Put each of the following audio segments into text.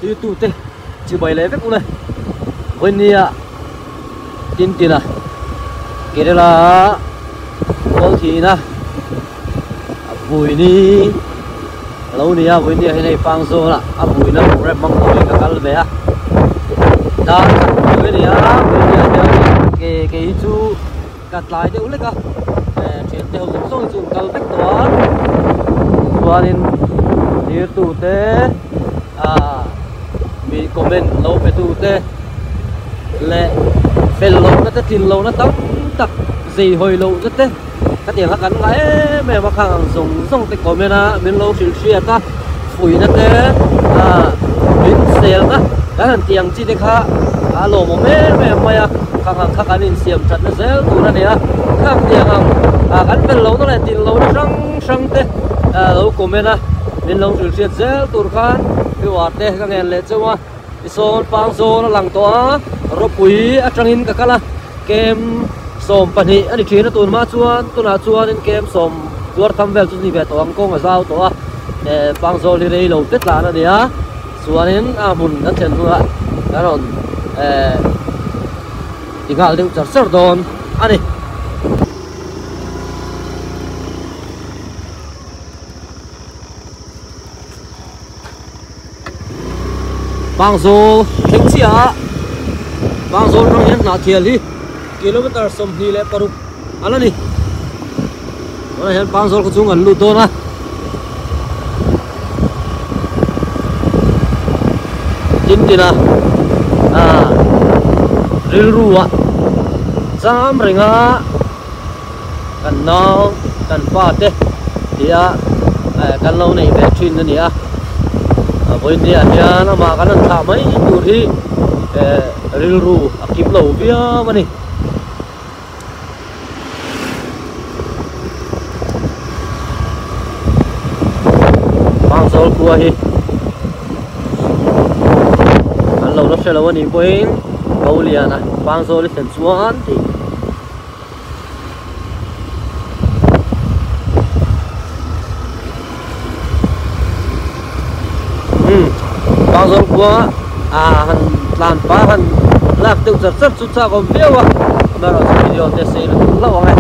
tu tu te chỉ bảy lấy vết này bên nia tin tin à cái đó là con thì na bụi ni lâu nia bụi nia cái này phang số là bụi nó cũng rất mong bụi cả cái về á đó bụi nia cái chú cắt lại đều lấy cả chuyện đều giống xong dùng cái vết đó nên đi tu te bị comment lâu về tu te lệ về lâu nó tới tin lâu nó tóc tặc gì hồi lâu rất thế các tiếng hát gắn gái mẹ mà hàng dùng xong cái comment à bên lâu xịt xịt ta phủi nó thế bên xe á cái thằng tiếng chỉ để khá alo mà mẹ mày hàng khác anh in xiêm chặt nó dễ tu ra nè khác tiếng gắn về lâu nó lại tin lâu nó răng thế lâu comment à bên lâu xịt xịt dễ tu ra cái hoạt thế các nghe lệ chưa son pang so nó lằng toa rồi pui atang in cả là kem som pani anh chỉ nó tuần mà chuan tuần nào chuan nên kem som chuột tham về chút gì về toang công ở giao toa pang so đi đây lâu tết là nó đi á chuan nên mun nó chân luôn ạ đó rồi thì ngал đi chặt sờ đòn anh đi bang zo thing chia bang zo rong hen na thial hi kilometer som hi le paruk ala ni ora hen bang zo ko chung an lu to na tin tina ril ruwa jam ringa kan naw kan pa te dia kan lo nei ve thin ni a với đi anh nha nó mà cái lần thả mấy tuổi thì rêu ru kiếm lẩu bia mà này mang số cua hi anh lẩu nó sẽ là vấn đề với câu liền này mang số đi thành xuống thì bao giờ qua hắn làm phá hắn làm tự giật rất chút sao còn biết à mà nó sẽ video để xem lâu này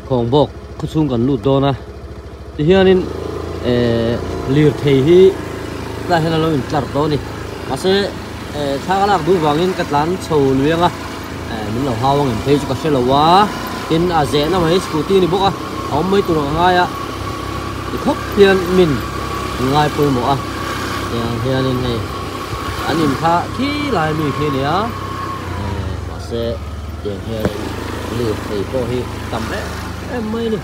còn bọc cứ chung gần lụt đó nè thì hiện nên liệt thì hi là hiện là nó chặt đó nè mà sẽ thang là đủ vàng in cắt lán sầu luyện à mình là hao vàng thấy cho cái xe là quá tin dễ nó mấy scooty này bốc à ông mấy tụi nó ngay à thì khóc hiện mình ngay bôi mỏ hiện nên này anh nhìn pha khi lại mình khi nữa mà sẽ tiền hiện liều thì cô hi tầm em mấy đi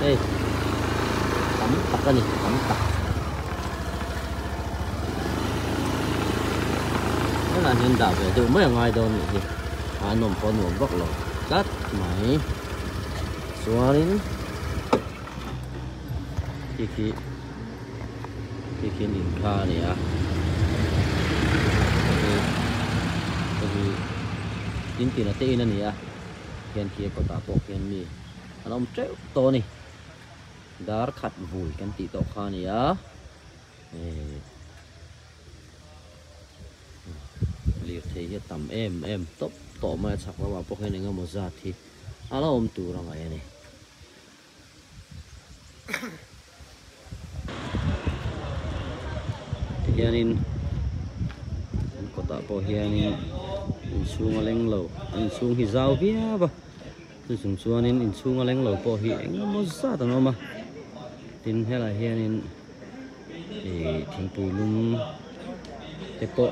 đây tắm tặc ra này tắm tặc cái là hiện đạo về từ mấy ngày đâu nữa thì nôm con nôm vắt lò cắt máy xóa đến khi nhìn kha này à tin tiền là tên này à hiện kia có ta bọc hiện mi anh ông treo to này đã khát vùi cái tị tọt kha này à liệt thì cái tầm em top to mà chắc là bọc cái này ngon một giạt thì anh ông tu ra ngay này hianin có ta po hianin insung aleng lo insung hi zau via ba tu sung suanin insung aleng lo po hi eng mo sa ta no ma tin hela hianin thing pu lum te po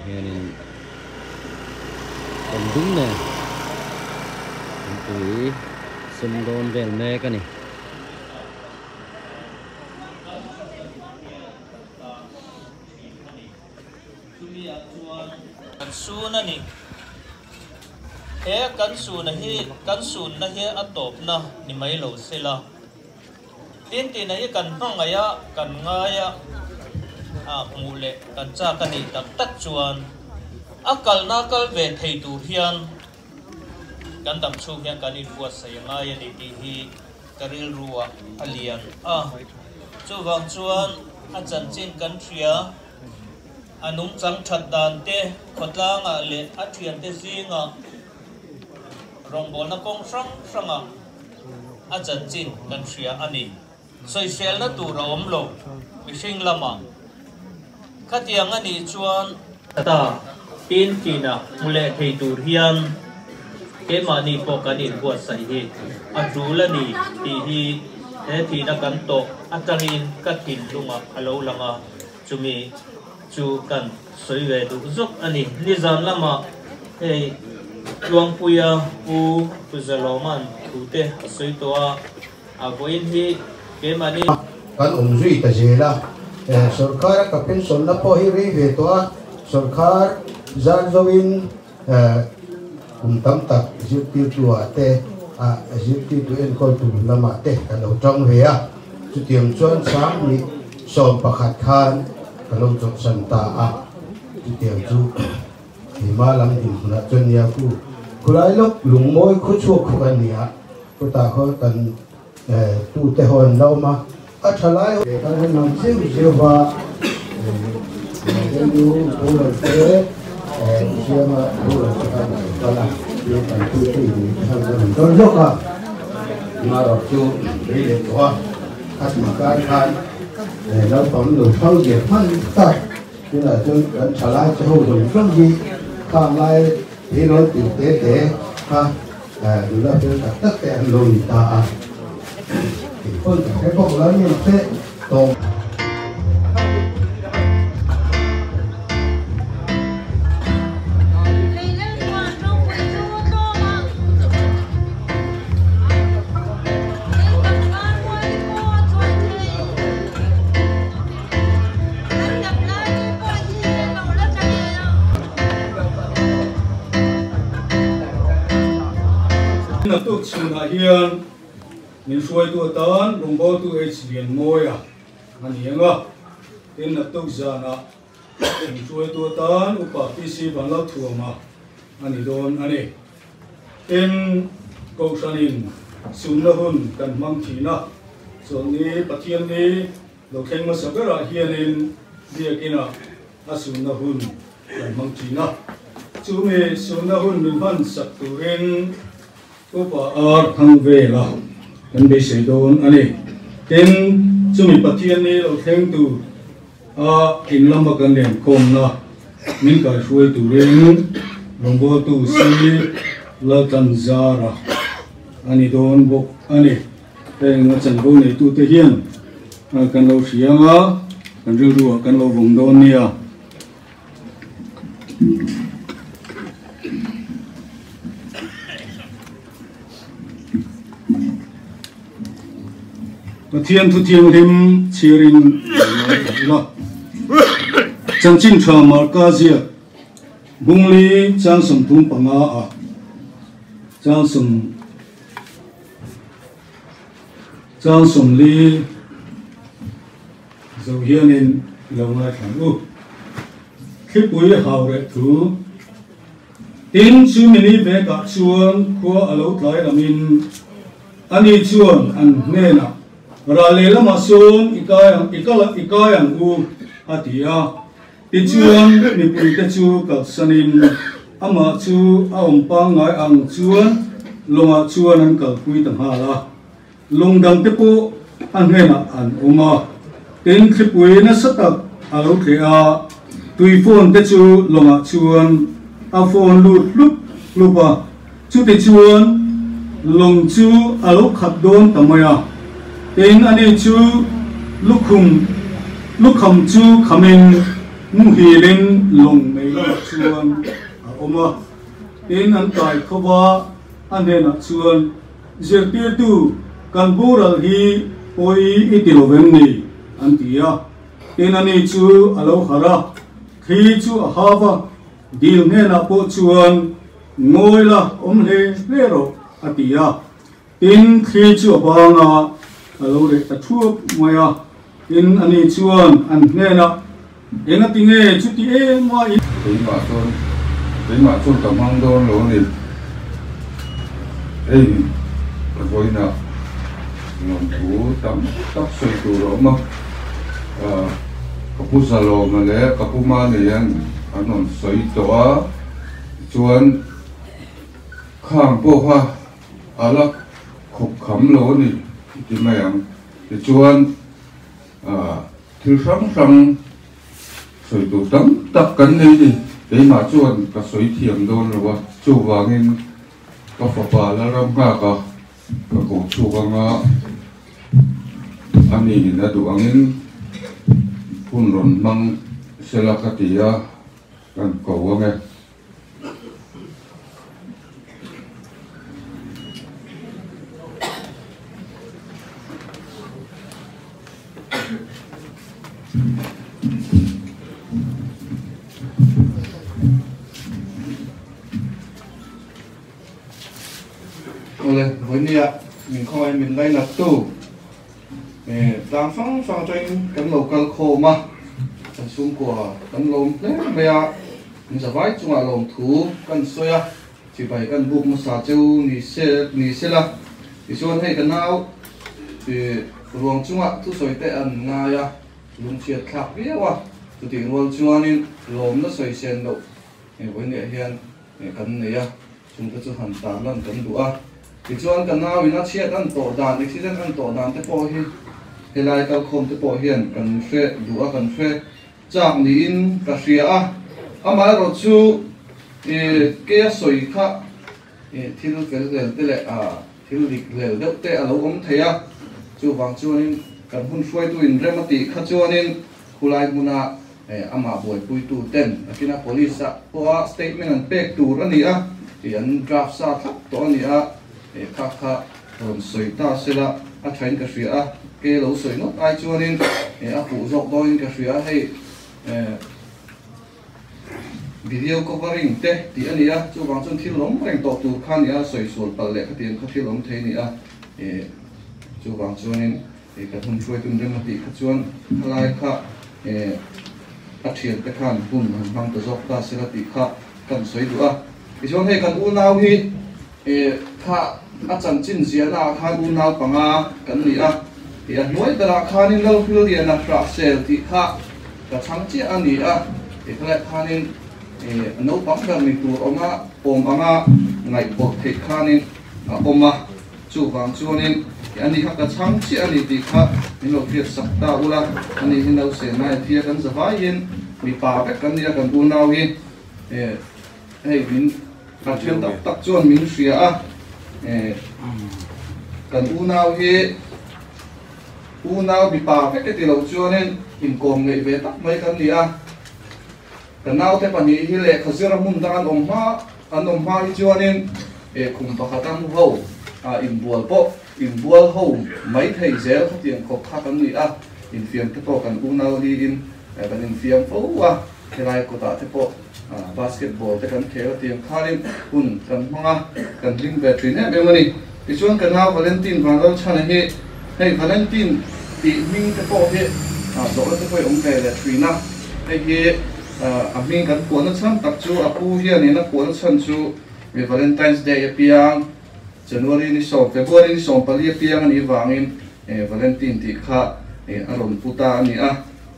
hianin còn đúng nè tuổi sum don vel me ka ni su na ni he kan su na he atop na ni mai lo sela tin tin ai kan hang aya kan ngaya mule kan cha kan ni tak tak chuan akal na kal ve thei tu hian kan dam chu hian kan in buat sai ngaya ni ti hi karil ruwa alian chu wang chuan a chan chin kan thria anung chang that dan te khotlanga le a thian te zinga rong bol na kong franga a chan chin kan thria ani soi sel na tu rom lo mihring lama khatiang ani chuan ta tin tina mule thei tur hian ke mani po kanin buat sai hi adulani ti hi he thi na kan to atangin katin lunga alo langa chumi chu kan soiwe du zok ani nizam lama he luang puya u puzaloman ute soitoa agoin hi ke mani kan umzui ta jela sarkar ka pension na po hi ri ve to sarkar zanzoin tam tak zirti tua te zirti tu en kol tu lama te kan lo trong ve a chu tiam chuan sang ni som pakhat khan kan lo chok san ta a chu tiam chu hima lam din na chon ya ku kulai lok lung moi khu chu khu an nia ko ta kho kan tu te hon lo ma a thalai kan nam siu siu wa du ko lo te siya ma ko lo ka la yo kan tu te ni han don lo ka ma ro chu ri le to at ma ka khan lo tom lo thau ye man ta ni là chu kan thalai chu ho dong from ji khang lai thì nó tự tế ha chúng ta phải đặt tất cả lùi ta thì phân cái bọc lớn như thế tồn na tu chun ha hian min suai tu tan rumbo tu HDN moya ani anga tin na tu jana min suai tu tan upa PC ban la thuama ani don ani in ko sanin sunna hun kan mang thina so ni pathian ni lo kheng ma sabera hian in biakina asunna hun kan mang thina chu me sunna hun min ban sak turin ko pa ar thang ve la kan be sei don ani tin chumi pathian ni lo theng tu a in lama kan len khom na min ka shuai tu ren rombo tu si la tan zara ani don bok ani teng ma chan bo nei tu te hian kan lo sianga kan ru ru kan lo vong don nia thiên thu thiên lim chirin la chân chin tra mar ka zia bungli chang sum tum panga a chang sum li zo hian in lo ngai thang u khi pui hau re thu tin chu mini ve ka chuan khua alo tlai ramin ani chuan an ne na rale lama son ikayang u atia ti chuan ni pui te chu ka sanin ama chu aom pa ngai ang chuan longa chuan an kal pui tam ha la longdang te po an hena an uma tin khipui na satak alo thea tui phone te chu longa chuan a phone lup lupa chu te chuan long chu alo khat don tamaya tin ani chu lukham chu khamin muhilin long nei la chuan a oma tin an tai khowa anena chuan zirtir tu kan bural hi poi itilovem ni antia tin ani chu alo khara khi chu a hawa dil ne na po chuan ngoila omle lero atia tin khi chu banga alo le ta thup moya in ani chuan an hena enga tinge chuti e ma in ma chon ta mang don lo ni ei la boina ngon thú tắm tóc xoay tù đó mà kapu salo mà lẽ kapu ma này anh ngon xoay tỏa chuan khang po ha alak khúc khăm lỗ này thì mày ăn thì chuan thiếu sang xoay tù tắm tắc cắn đây đi đấy mà chuan cả xoay thiềm đôn rồi chu vàng in có phật bà là ram cả cổ chu vàng anh ấy là đủ anh in phun rộn mang xe la cát tía cần cầu nghe với nia mình coi mình đây là tu đang phăng trên cánh lầu căng khô mà cánh xuống của cánh lồng đấy bây giờ mình sẽ vay chung là lồng thú cánh xoay chỉ phải cánh buộc một sả châu nỉ xe là thì xuân hay cánh nào thì ruộng chung thu xoay tệ ăn ngay lồng chiết khác biết quá thì ruộng chung nên lồng nó xoay sen độ với nia hiền cánh này chúng ta cho hẳn tán lần cánh đũa thì chuan kan nào ina chiat an to dan accident an to dan te po hi helai kal khom te po hian kan fe du'a kan fe chak ni in ka hria ama ro chu ke soi kha thil vel vel te le thil lik lel deuh te alo om theia chu wang chuanin kan hun hruai tu in remati kha chuanin khulai muna ama boi pui tu ten akina police po statement an pek tur ani thì an draft sa thap to ani kha ron soi ta sela a train ka hria ke lo soi not ai chuanin a pu zok doin ka hria hei video covering te ti ania chu wang chun thil lom reng to tu khan ya soi sol pal le khatien kha thil lom thei ni chu wang chuanin ka thun throi tun rem ti kha chuan halai kha a thian te khan hun hang to zok ta sela ti kha kan soi du ki chuan hei kan u nau hi kha a chan chin zia na khan u nau panga kan ni thì nuôi tara khanin lo fil dia na fra sel ti kha ka chang chi ani thì khala khanin no pam dam ni tu oma om anga ngai bok the khanin oma chu wang chuanin ani kha ka chang chi ani ti kha no fiat sakta ula ani hinau se na thia kan zawai in mi pa be kan nia kan bu nau hi hei min ka thiam tak tak chuan min hria kan u nau hi u nau bị pa cái ti lo chuanin in kom ngei ve tak mai kan nia kan nau te pani hi le khazira mun dan om ma hi chuanin khum pakhatam ho in bual ho mai thei zel khatiang khop kha kan nia in fiam te po kan u nau li in kan in fiam fo wa helai ko ta te po basketball te kan khel tiang khalin hun kan manga kan ring battery ne be mani ti chuan kan nau valentine vangal chana hi hey valentine ti ming te po he zo la te poi om kai la trina hey he a ming kan ko na chan tak chu a pu hian ni na ko na chan chu we valentine's day apiang january ni so february ni so pali apiang ani wangin valentine ti kha aron puta ani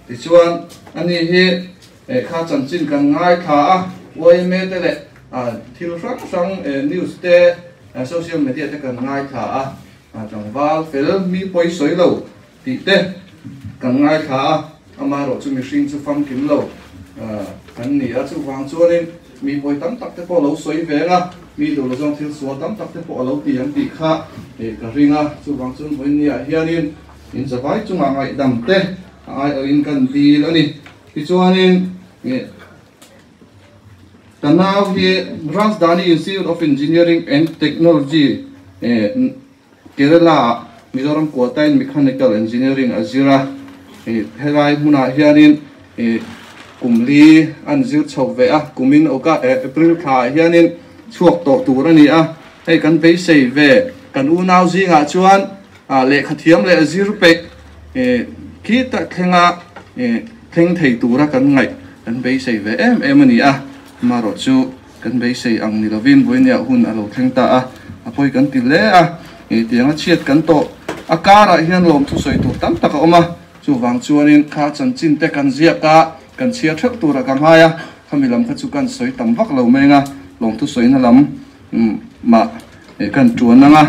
ti chuan ani he kha chan chin kan ngai kha wai me te le thil sang news te social media te kan ngai kha trong val fel mi poi soi lo ti te kan ngai kha ama ro chu mi hring chu fam kim lo kan ni a chu wang chuanin mi poi tam tak te po lo soi ve nga mi do lo jong thil suwa tam tak te po lo ti ang ti kha ka ringa chu wang chun hoi ni a hianin in zawai chu ngai dam te ai in kan ti lo ni ti chuanin Tanau hi Rajdhani Institute of Engineering and Technology Kerala Mizoram Kuatain Mechanical Engineering Azira helai muna hianin kumli an zir chove kumin oka April kha hianin chuak to turani hei kan pe sei ve kan u nau zinga chuan le khathiam le zir pe ki ta khenga theng thei tura kan ngai kan pe sei ve em ani maro chu kan pe sei ang ni lovin boinia hun alo theng ta apoi kan ti le tianga chiat kan to akara hian lom thu soi tur tam taka oma chu wang chuanin kha chan chin te kan zia ka kan chia thak tura kan haya khamilam kha chu kan soi tam vak lo menga lom thu soi na lam ma kan tuananga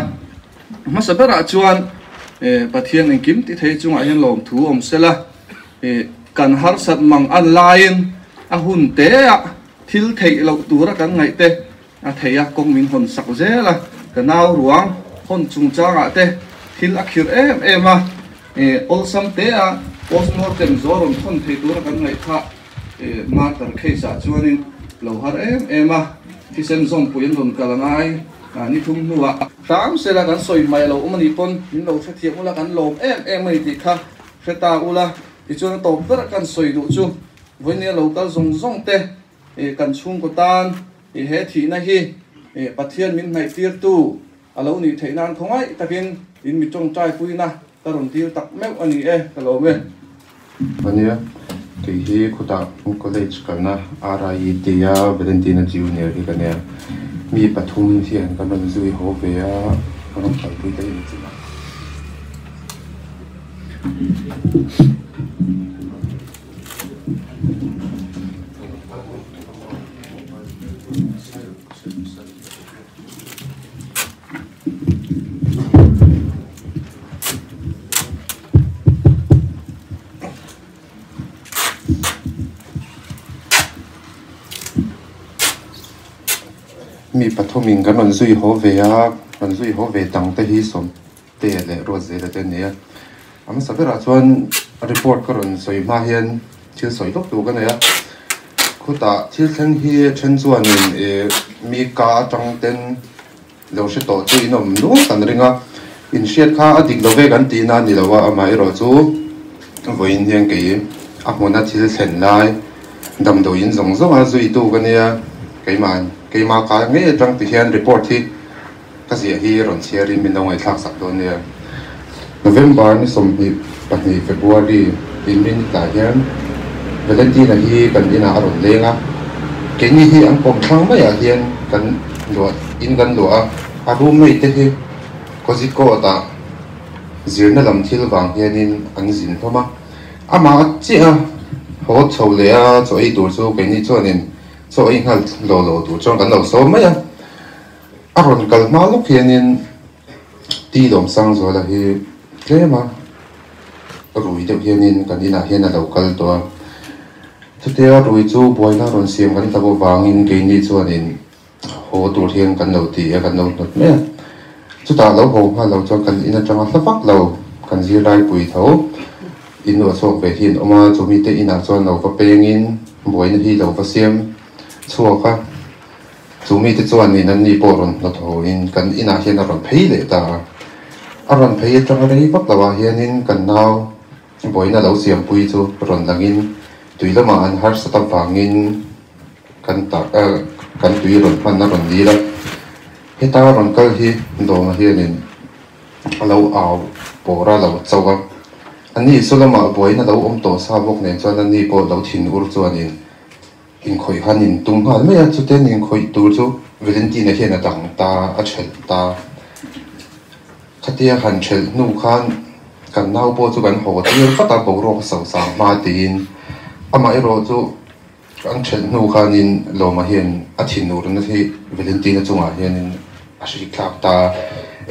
ma sabara chuan pathian in kim ti thei chunga hian lom thu om sela kan har sat mang an lain a hun te a thil thei lo tura kan ngai te a theia kong min hon sak zela kanau ruang hon chung changa te thil akhir em a ol sam te a postmortem zoron thon thei tura kan ngai kha matar case a chuanin lo har em a thisen zong puin don kalangai ni thum nuwa tam sela kan soi mai lo umani pon min lo thia ula kan lom em mai ti kha kheta ula ti chuan to ver kan soi du chu voinia local zong te kan chung ko tan he thi na hi pathian min ngai tir tu alo ni theinan khongai takin in mi tong trai puina taron tir tak meu ani kalo me Vania cái hi khuta college kana RI tia Valentina Junior hi kana mi pathum thian kana zui ho ve a kana pai pui dai ni china mi pathumin kan on zui ho ve a kan zui ho ve tang te hi som te le ro ze le te ne am sabera chuan report karon soi ma hian thil soi lok tu kan ya khuta thil thleng hi chen chuan in mi ka atang ten lo she to chu inom nu kan ringa in shet kha adik lo ve kan ti na ni lawa amai ro chu voin hian ke a hmona thil thlen lai dam do in zong zong a zui tu kan ya cái mà cái nghe trong thì hiện report thì cái gì hi rồi chia đi mình đâu ngay thắc sắc thôi nè November ni som hi bắt ni February in min ta hian Valentina hi kan ina aron lenga cái ni hi ang pom thang mai a hian kan lo in kan lo a room mai te hi ko ji ko ta zirna lam thil wang hian in an zin thoma ama chi a ho chho le a choi tur chu cái ni chuan in so in hal lo tu chong kan lo so mai a aron kal ma lok hianin ti dom sang zo la hi klema rui de hianin kan ina hian a lo kal to chute a rui chu boina ron siam kan ta bo wangin ke ni chuanin ho tur hian kan lo ti a kan lo not me chuta lo ho ha lo chong kan ina changa hlafak lo kan zir lai pui tho in lo chok ve hin oma chumi te ina chuan lo ka pengin boina hi lo ka siam chuaka chumi te chuan in an ni poron la tho in kan ina hian a ron phei le ta a ron phei atang rei vak lawa hianin kan nau boina lo siam pui chu ron langin tuilama an har sata wangin kan ta kan tui ron man na ron ni la heta ron kal hi do ma hianin alo aw pora lo chawa ani sulama boina lo om to sa bok ne chuan ani po lo thin ur chuanin in khoi hanin tung hal me chu ten in khoi tur chu Valentina hian a dang ta a thel ta khatia han thel nu khan kan nau po chu kan ho tir fata bo ro so sang ma tin ama ero chu kan thel nu khan in lo ma hian a thin nur na thi Valentina chunga hian in a hri thlak ta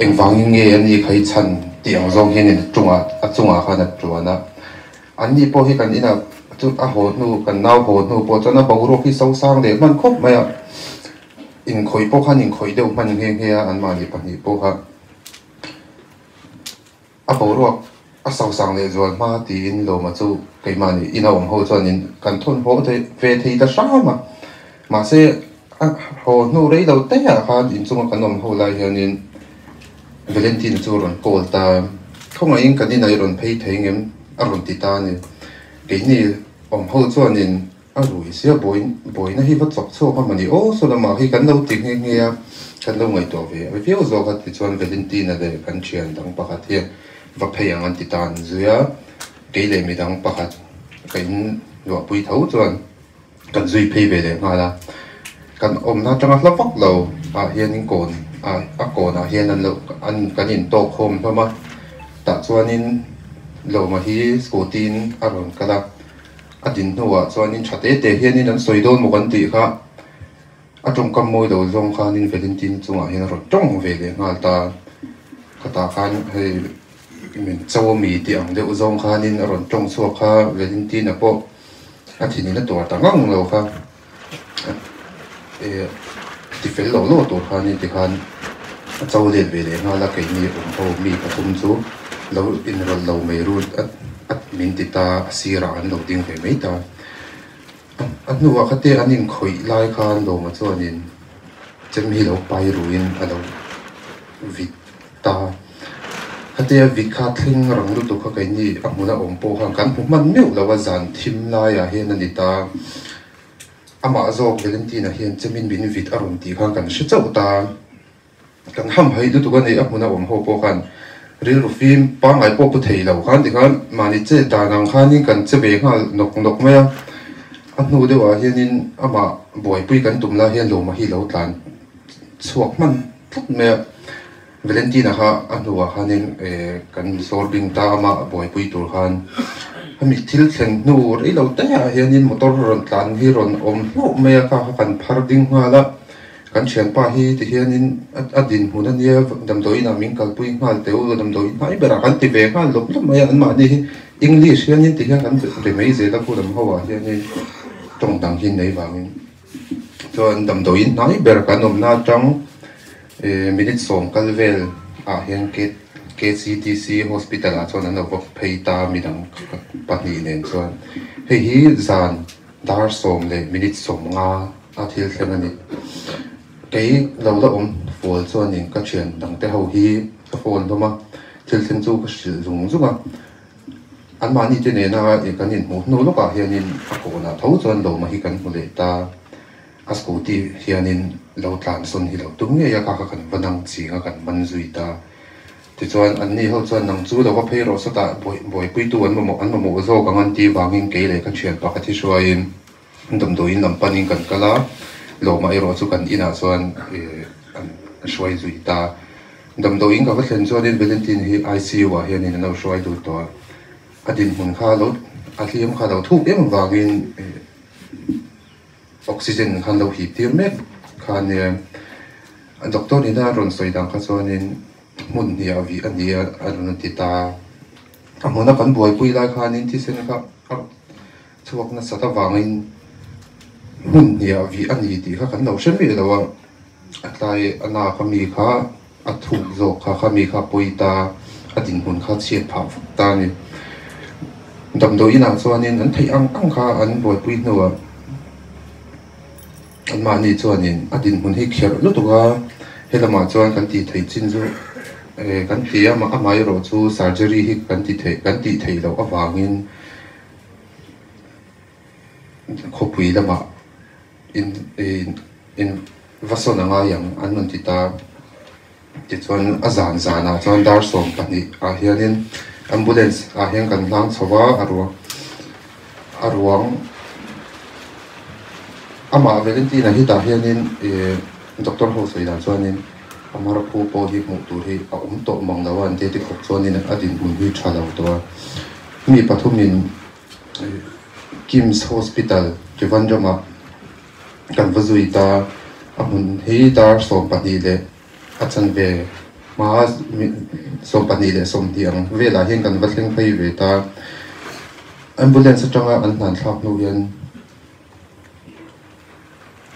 engwang nge ani khai chan tiang zong hian in chunga khan a tuana ani po hi kan ina chu a ho nu kan nau ho nu po chana bo ro ki so sang le man khop maya in khoi po khan in khoi deuh man he an ma ni pani po ha a bo ro a so sang le zol ma ti in lo ma chu kai ma ni ina om ho chuan in kan thon ho the ve thei ta sa ma se a ho nu rei lo te a khan in chunga kan om ho lai hianin Valentina chu ron kol ta khonga in kan ina ron phei theingem a ron ti ta ni ke ni om ho chuan in a rui sia boin na hi va chok chok ma ni o so la ma hi kan lo ti nge ya kan lo ngai to ve fi o zo ka ti chuan Valentina de kan chian dang pakhat hi va phei ang ti tan zuya ke le mi dang pakhat kan lo pui tho chuan kan zui phei ve le nga la kan om na tanga hlawak lo a hian in kon a kon a hian an lo an kan in to khom thoma ta chuanin lo ma hi scootin aron kala adin nuwa chuanin thate te hianin an soidon mo kan ti kha atong kam moi do zong khanin Valentine chunga hin ro tong vele ngal ta kata khan hei min chawmi ti ang de zong khanin aron tong chu kha Valentine po athini na to ta ngang lo kha ti fel lo to khanin ti khan chaw le vele ngala kai ni ho mi pathum chu lo in rol lo mai ru at min ti ta sira an lo ding ve mai ta an nuwa khate anin khoi lai khan lo ma chuanin chem hi lo pai ruin alo vita khate vikha thling rang lu to kha kai ni amuna ompo khan kan pu man meu lawa zan thim la ya he na ni ta ama zo Valentine hian chemin bin vit aron ti khan kan shi chau ta kan ham hai du tu kan ni amuna om ho po khan ril film pa ngai po pu thei lo khan ti khan mani che ta nang khan ni kan che be ngal nok me anu de wa hianin ama boy pui kan tumla hian lo ma hi lo tlan chuak man thut me Valentine ha anu wa hanin kan sorbing ta ama boy pui tur khan ami thil thleng nu rei lo ta hianin motor ron tlan hi ron om ho me ka kan phar ding hala kan thian pa hi ti hianin adin hunan ye damdoi na min kal pui ngal teu damdoi mai bera kan ti ve khan lop lop mai an ma ni English hianin ti hian kan re mai ze la ku dam ho wa hianin trong tang hin nei wangin cho an damdoi nai ber kan om na tang minute som kalvel a hian KCTC hospital a chon an lo phei ta midang pahni nen chuan hei hi zan dar som le minute som nga a thil thleng ani cái lâu đó ông phổ cho nên các chuyện đằng tây hậu hi các phổ thôi mà trên trên châu các sử dụng giúp mà anh mà như thế này na cái nhìn một nô lúc cả hiện nhìn cổ là thấu cho anh lâu mà hi cần một lệ ta ascolti hiện nhìn lâu tàn xuân hi lâu đúng như các cái văn năng chỉ các cái văn duy ta thì cho anh đi hậu cho anh năng chú đâu có phải rồi sao ta bồi quy tu anh mà một số các anh đi vàng in cái này các chuyện các cái thứ xoay đầm đôi in làm pan in cần cái lá lo mai ro chu kan ina chuan an shwai zui ta dam do in ka va thlen chuan in Valentine hi ICU wa hian in no shwai du to adin hun kha lo athiam kha lo thu em wangin oxygen khan lo hi tir mek khan ne doctor ni na ron soi dang kha chuan in mun hi avi ania arun ti ta amona kan boi pui lai khan in ti sen kha chuak na sata wangin mun ya vi ani ti kha kan lo shen ve lo wa atlai ana khami kha athu zo kha khami kha poita adin hun kha chiat pha ta ni dam do ina chuanin an thei ang kha an boi pui no wa an ma ni chuanin adin hun hi kher lu to ga helama chuan kan ti thei chin zu kan ti ama amai ro chu surgery hi kan ti thei lo awangin khopui lama in vasona nga yang anon tita ti chuan azan zana chuan dar som pani a hianin ambulance a hian kan hlang chowa arwang ama Valentine hi ta hianin doctor ho soida chuanin amara pu po hi mu tu hi a to mang lawan te ti khop chuanin adin hun hi thalo to mi pathumin Kim's Hospital Trivandrum kan vazui ta amun hi dar som pani le achan ve ma som pani le som tiang vela hin kan vathling phei ve ta ambulance atanga an nan thlak nu yan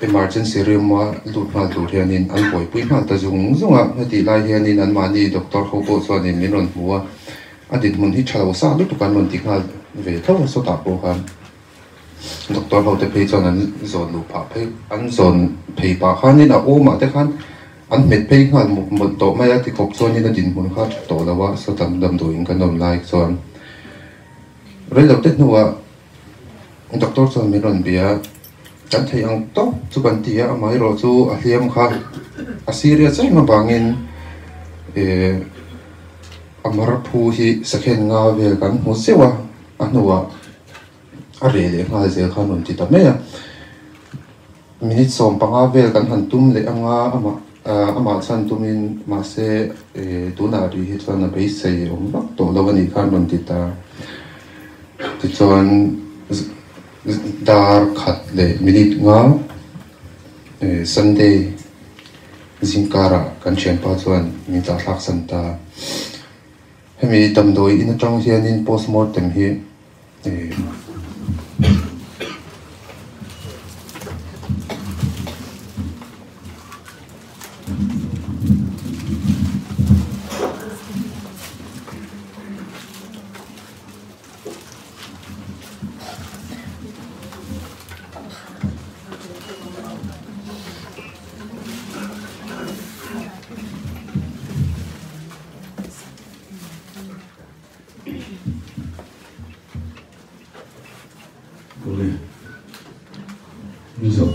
emergency room wa lut mal tur hianin an boi pui mal ta zunga hati lai hianin an mani doctor ho po chuanin minon huwa adin mun hi thalo sa lu tu kan mon ti khal ve thaw so ta po khan doctor ho te phei chuan an zon lu pha phei an zon phei pa khanin a oma te khan an met phei khan mu to mai a ti khop chuanin a din mun kha to lawa so tam dam do in kan nom lai chuan rei lo te nuwa doctor chuan minon bia kan thei ang to chu kan tia amai ro chu a hliam kha a serious chai ma bangin amar phu hi sakhen nga vel kan hu sewa anuwa a rele nga zel khan un ti ta me minute som panga vel kan han tum le anga ama ama chan tumin ma se tuna ri hi chuan a bei sei om bak to lo ani khan non ti ta ti chuan dar khat le minute nga Sunday zingkara kan chen pa chuan mi ta thlak san ta hemi tamdoi in atang hianin postmortem hi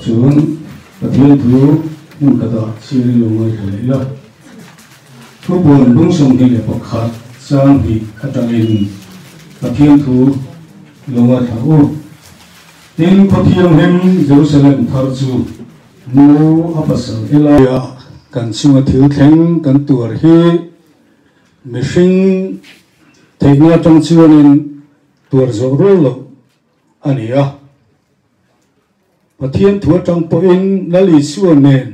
Chuan pathian thu mun kata chiri longai khaleila thupon bungsong hi le pakhat sang hi atangin pathian thu longai thau tin pathian hem Jerusalem thar chu mu apasal elaya kan singa thil thleng kan tur hi mishing theina tang chuanin tur zorol lo ania Pathian thua trong po in lali suan nen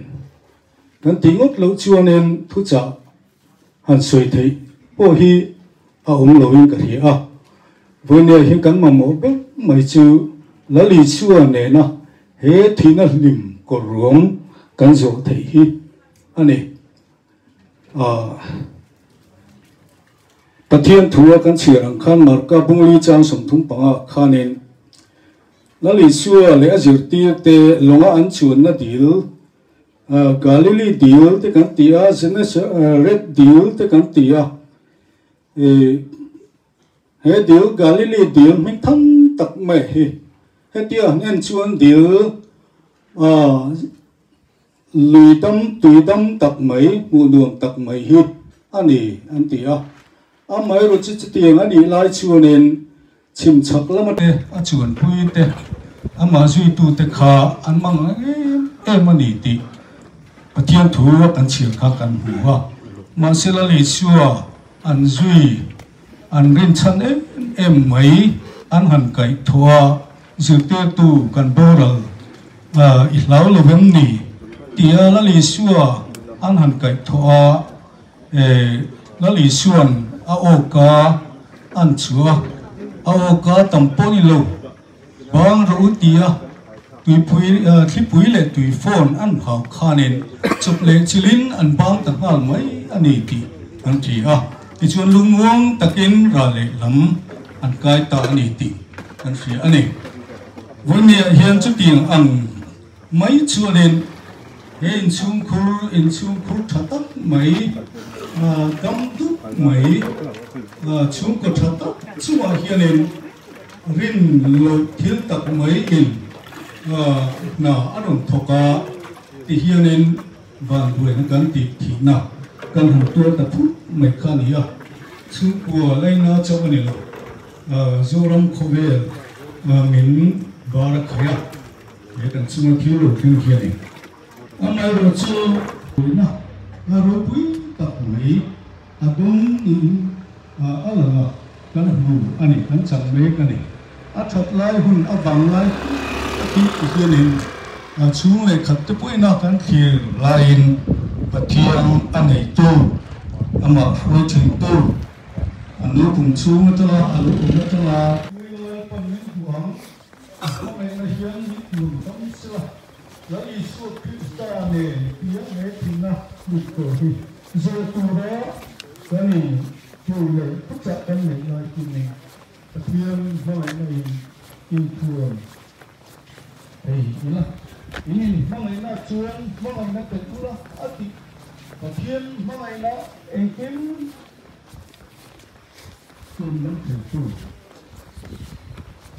kan tingot lo chuanen thu cha han soi thei po hi a lo in ka hi a voine hi kan ma mo be mai chu lali suan ne na he thina lim ko rom kan zo thei hi ani Pathian thua kan chirang khan mar ka bungli chang som thum panga khanin Lali sua le azir te longa an chuan na deal Galilee deal te kan tia red deal te kan tia he deal Galilee deal min tham tak mai he tia an chuan deal lui dam tak mai mu nuam tak mai hi ani an tia amai ro chi tiang ani lai chuanin chim chak lama te a chuan pui te ama zui tu te kha an mang em ani ti pathian thu kan chil kha kan huwa ma sela le chua an zui an rin chan em mai an han kai thua zir te tu kan boral i hlau lo vem ni tia la le chua an han kai thua la le chuan a oka an chua Aoka tamponi lo bang ro tia tui pui le tui phone an hau khanin chup le chilin an bang ta hal mai ani ti an ti a ti chuan lungwang takin ra le lam an kai ta ani ti an fi ani vonia hian chu tiang ang mai chuanin in chung khur thatak mai kam du mai chung ko thatak chuwa hianin rin lo thil tak mai in na aron thoka ti hianin van buai na kan ti thina kan han tur ta thu mai khania chu ko laina chawani lo zoram khovel min bar khaya ye kan chuma thil lo thil hianin amai ro chu na ro pui tak mai adum ni ala kan hu ani kan chang me kan ni a that lai hun a bang lai ti hianin chung le khat te pui na kan khir lain pathian anei tu ama ro thing tu anu pung chung ta la alu pung ta la pon min huang a mai na hian ni lum tam sila la i su ta ne pia me thina lu ko hi zo tu ra kan ni tu le tất cả các người nói chuyện này thiên nói này in thường thì là ini mong là chuan mong là cái thứ đó ati và thiên mong là em kiếm tuần năm triệu tu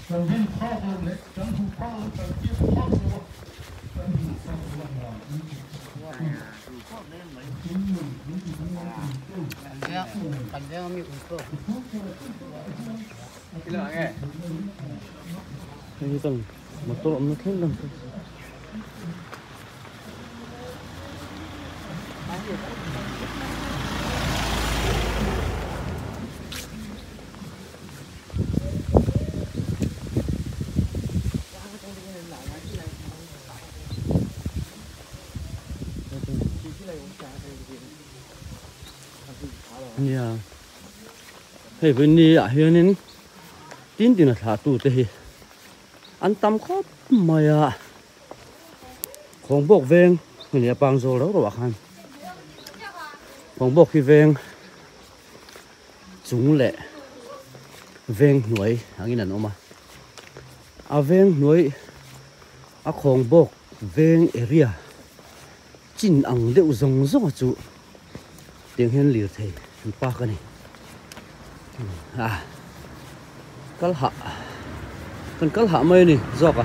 còn viên phao rồi đấy chẳng không phao còn kia phao rồi chẳng không phao là Ini tang motor om nak hilang. Yeah. Hey, bên đi à, hiện nên tin là thả tụ thế. Anh tâm khóc mày à. Không bốc ven, mình là bằng rồi đó rồi bạn. Không bốc khi ven, chúng lệ ven nuôi, anh nhìn nó mà. À ven nuôi, à không bốc ven area, chín ăn đều rong rong chú. Tiếng hen liệt thế, ba cái này. À, cần hạ mây này, giọt à.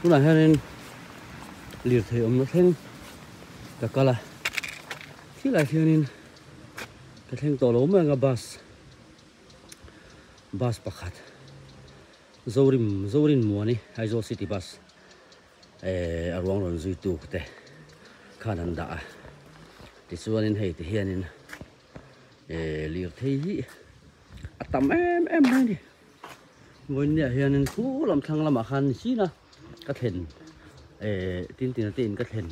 Lúc này hen liệt thế nó thêm cả là khi lại thì nên cái thêm tổ lố mà ngà bus pakat zorin mua ni Aizo City bus aruang ron zui tu te khanan da ti chuanin hei ti hianin lir thei atam em mai ni voin nia hianin khu lam thang lama khan si na ka then tin ka then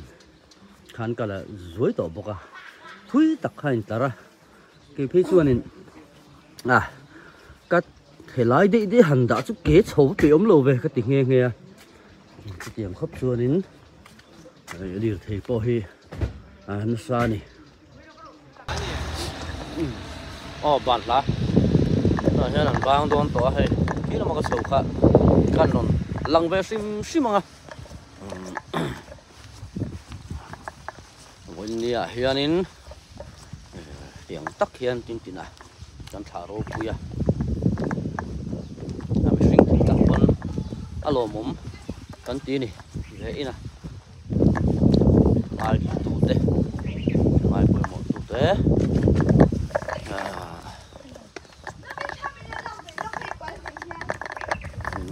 khan kala zoi to boka thui tak khain tara ke phei chuanin ka thelai de han da chu ke chho pe om lo ve ka ti nge nge cái tiếng khóc chuồn đến điều thầy po hi nó xa nè bạn lá rồi nha làm vang đón tỏ hay khi nó mà có sầu khá căn non lăng về sim màวันนี้เฮียนินเสียงตักเฮียนจริงๆนะจันทาโรคุยไม่สิ่งที่ตักคนอารมณ์กันตีนี่vậy nè mai tụt đấy mai bơi một tụt đấy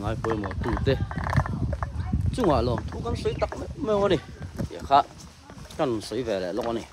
mai bơi một tụt đấy chứ ngoài lòng thu con suy tắc mấy con đi thì khác con suy về lại lo này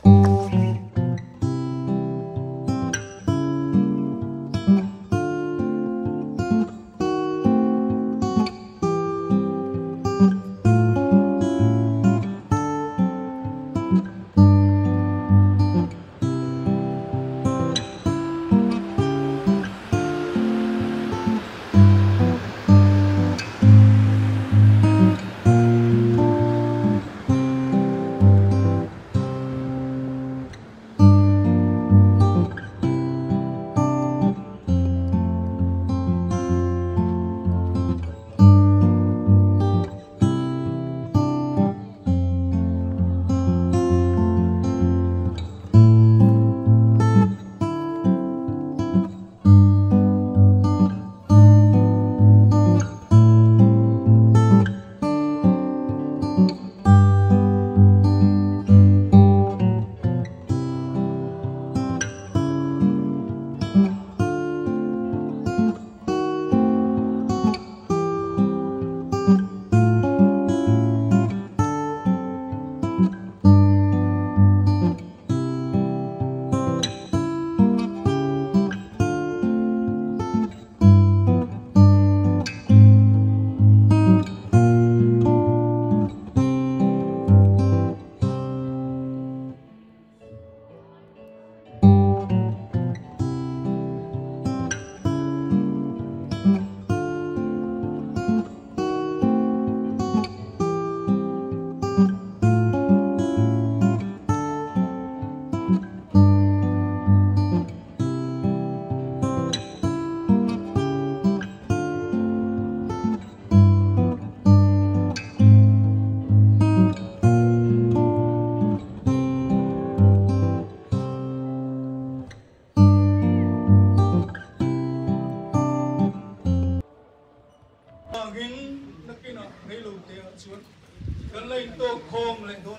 cần lên tô khom lên thôi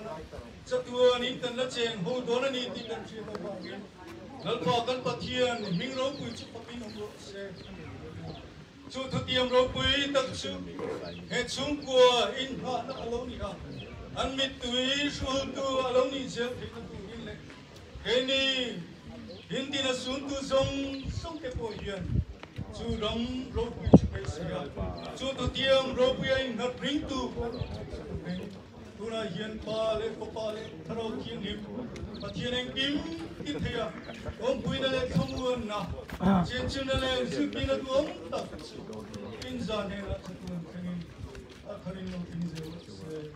cho tua nín cần lá chèn hô đó là nín tin cần chuyện đâu bằng cái nó thọ cần bát thiên mình rong quỳ chụp bát pin không được chú thực tiêm rồi quý tập chú hết chúng của in hoa nó lâu nè anh mít túi xuống tu lâu nè chứ thì nó tu in lệ cái này in tin là xuống tu sông sông cái bồi hiền chú đóng rồi quý chú cái gì chú thực tiêm rồi quý anh nó bring tu tu là hiền pa lệ thằng nào kiên hiệp và thiên anh kim kim thầy ông quý là không muốn nào trên chân là sự kiện là ông tập in ra này là sự kiện cái này thời nó tin rồi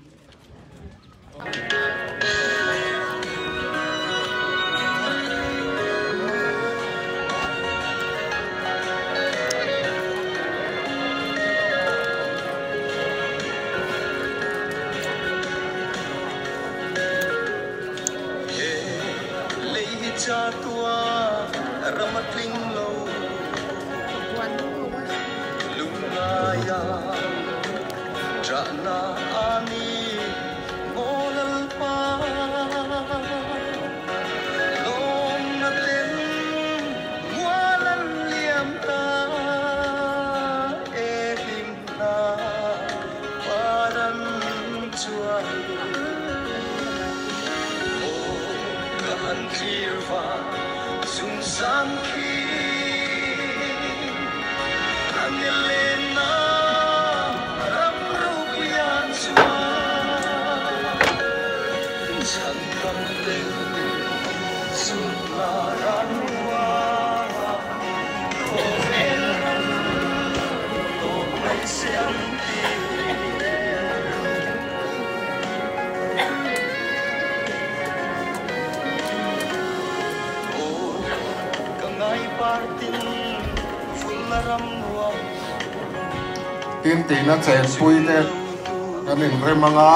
cha tua ramatling lo lungaya jana ani molal pa lom na ten walan liam ta elim na paran chuan clear va sung sang khi angelena ram rupian sua chan kam ten sun la ran wa ko en ram to mai sian ti tin tin na chen pui te kanin remanga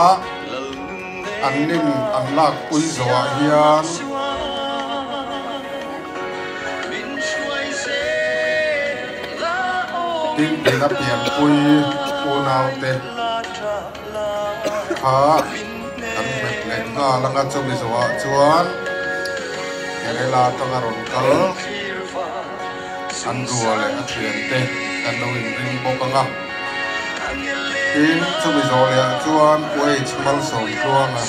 annin anlak pui zawa hian tin tin na pian pui unau te kha kan bet le nga langa chomi zawa chuan kerela tangaron kal an rua le a thian te kan lo in ring bokanga tin chomi zo le chuan uai chmal som chuanga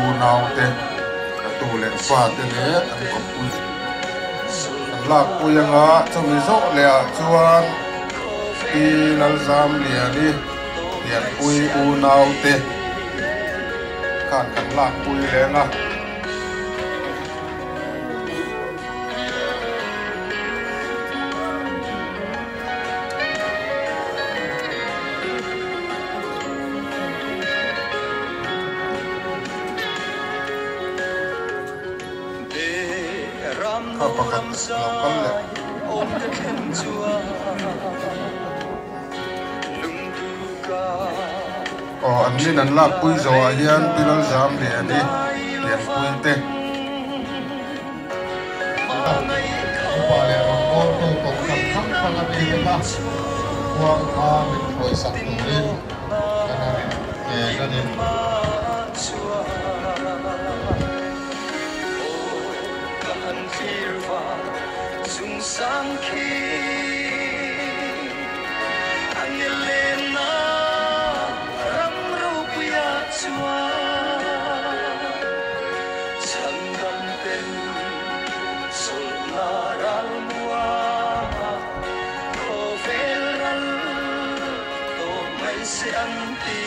u nau te ka tu le fa te le an ko pui an lak puyanga chomi zo le chuan ti lal zam le ni tian pui u nau te kan lak pui le nga anh nên ăn lạc pui rồi hiền pilal zam để anh đi tiền pui te qua lại một con tôi cũng cầm khắp con anh đi mà quang hoa mình hồi sạch lên cái này sang khi angelena ram rupia chua chandam ten solna ral mua koveral to mai se anti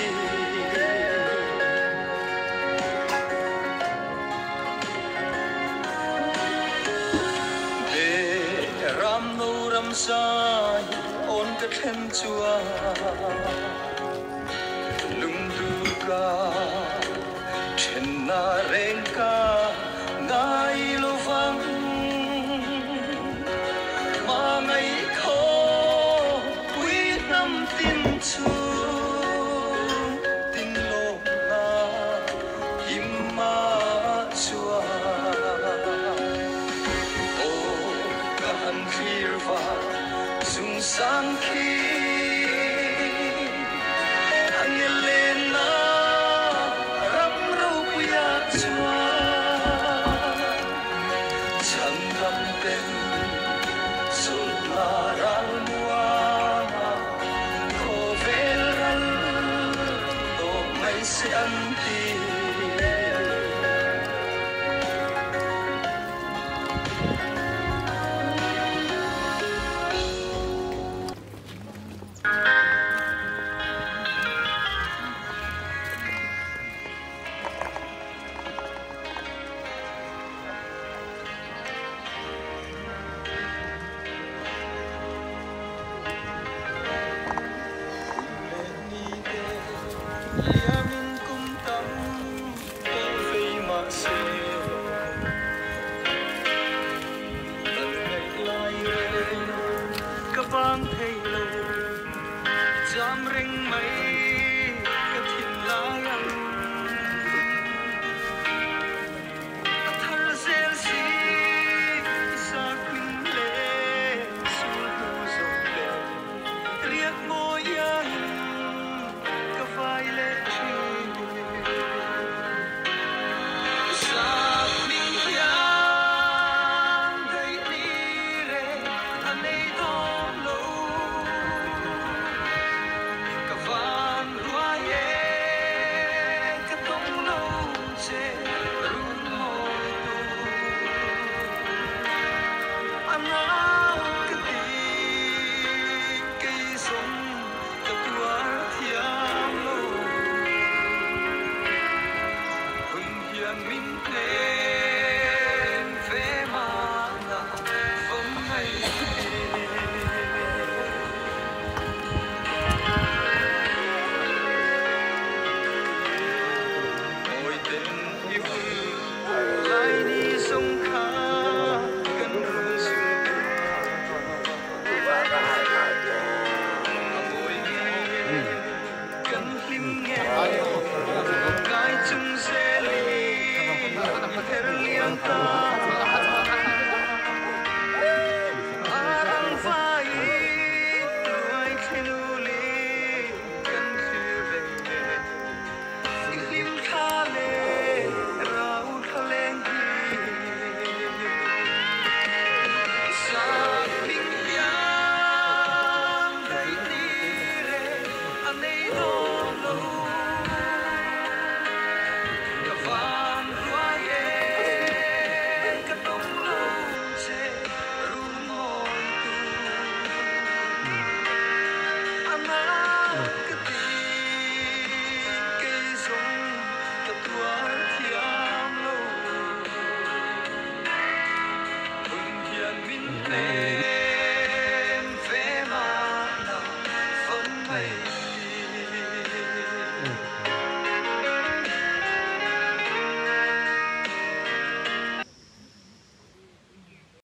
sai on ka khen chua lung du ka chen na reng ka ngai lo vang ma ngai kho quy nam tin chu tin lo na im ma chua sang khi angelena ram rupia Kava